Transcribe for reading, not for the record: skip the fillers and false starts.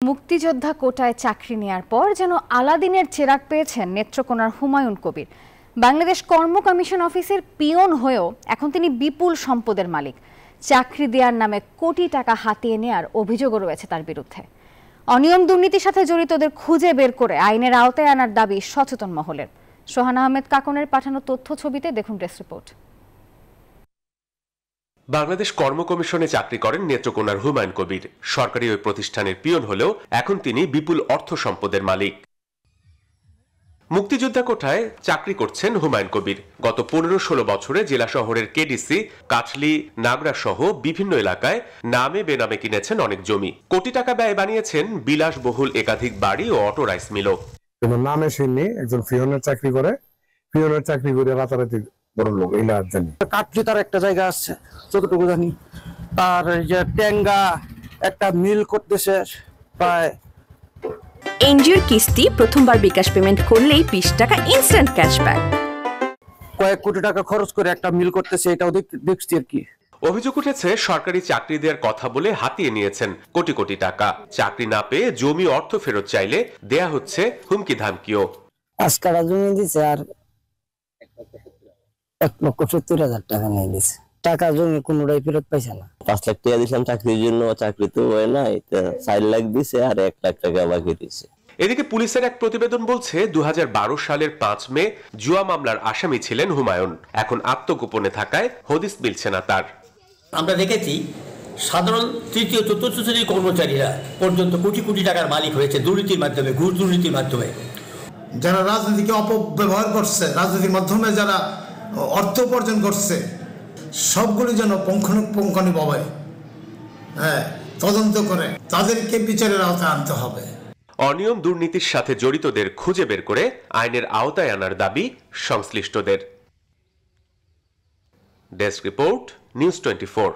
মুক্তিযোদ্ধা কোটায় চাকরি নেয়ার পর যেন আলাদিনের চেরাগ পেয়েছেন নেত্রকোনার হুমায়ুন কবির। বাংলাদেশ কর্ম কমিশন অফিসের পিয়ন হয়েও এখন তিনি বিপুল সম্পদের মালিক। চাকরি দেওয়ার নামে কোটি টাকা হাতিয়ে নেয়ার অভিযোগও রয়েছে তার বিরুদ্ধে। অনিয়ম দুর্নীতির সাথে জড়িতদের খুঁজে বের করে আইনের আওতায় আনার দাবি সচেতন মহলের। সোহান আহমেদ কাকনের পাঠানো তথ্য ছবিতে দেখুন ডেস্ক রিপোর্ট। বাংলাদেশ কর্ম কমিশনে চাকরি করেন নেত্রকোনার হুমায়ুন কবির। সরকারি ওই প্রতিষ্ঠানের পিয়ন হলেও এখন তিনি বিপুল অর্থ সম্পদের মালিক। মুক্তিযোদ্ধা কোটায় চাকরি করছেন হুমায়ুন কবির। গত 15-16 বছরে জেলা শহরের কেডিসি, কাটলি, নাগরা সহ বিভিন্ন এলাকায় নামে বেনামে কিনেছেন অনেক জমি। কোটি টাকা ব্যয় বানিয়েছেন বিলাসবহুল একাধিক বাড়ি ও অটো রাইস মিলও। নামে শুনি একজন পিয়নের চাকরি করে, রাতারাতি বড় লোক এই না জানি। কাটলি তার একটা জায়গা আছে যতটুকু জানি, আর যে টেঙ্গা একটা মিল করতেছে প্রায়। এনজিওর কিস্তি প্রথমবার বিকাশ পেমেন্ট করলেই 20 টাকা ইনস্ট্যান্ট ক্যাশব্যাক। কয়েক কোটি টাকা খরচ করে একটা মিল করতেছে, এটাও দেখছি আর কি। অভিযোগ উঠেছে সরকারি চাকরি দেওয়ার কথা বলে হাতিয়ে নিয়েছেন কোটি কোটি টাকা। চাকরি না পেয়ে জমি অর্থ ফেরত চাইলে দেয়া হচ্ছে হুমকি ধামকিও। 5 কাঠা জমি দিছে আর 1,70,000 টাকা নিয়ে দিছে। টাকা জমি কোনোটাই ফেরত পাইছে না। 5 লাখ টাকা দিয়েছিলাম চাকরির জন্য, চাকরি তো হয় নাই, 4 লাখ দিছে আর 1 লাখ টাকা বাকি দিছে। এদিকে পুলিশের এক প্রতিবেদন বলছে 2012 সালের 5 মে জুয়া মামলার আসামি ছিলেন হুমায়ুন। এখন আত্মগোপনে থাকায় হদিস মিলছে না তার। আমরা দেখেছি সাধারণ তৃতীয় চতুর্থ শ্রেণীর কর্মচারীরা পর্যন্ত কোটি কোটি টাকার মালিক হয়েছে দুর্নীতির মাধ্যমে, ঘুষ দুর্নীতির মাধ্যমে। যারা রাজনীতিকে অপব্যবহার করছে, রাজনীতির মাধ্যমে যারা অর্থ উপার্জন করছে, সবগুলি যেন পুঙ্খানুপুঙ্খভাবে তদন্ত করে তাদেরকে বিচারের আওতায় আনতে হবে। অনিয়ম দুর্নীতির সাথে জড়িতদের খুঁজে বের করে আইনের আওতায় আনার দাবি সংশ্লিষ্টদের। Desk report, news 24।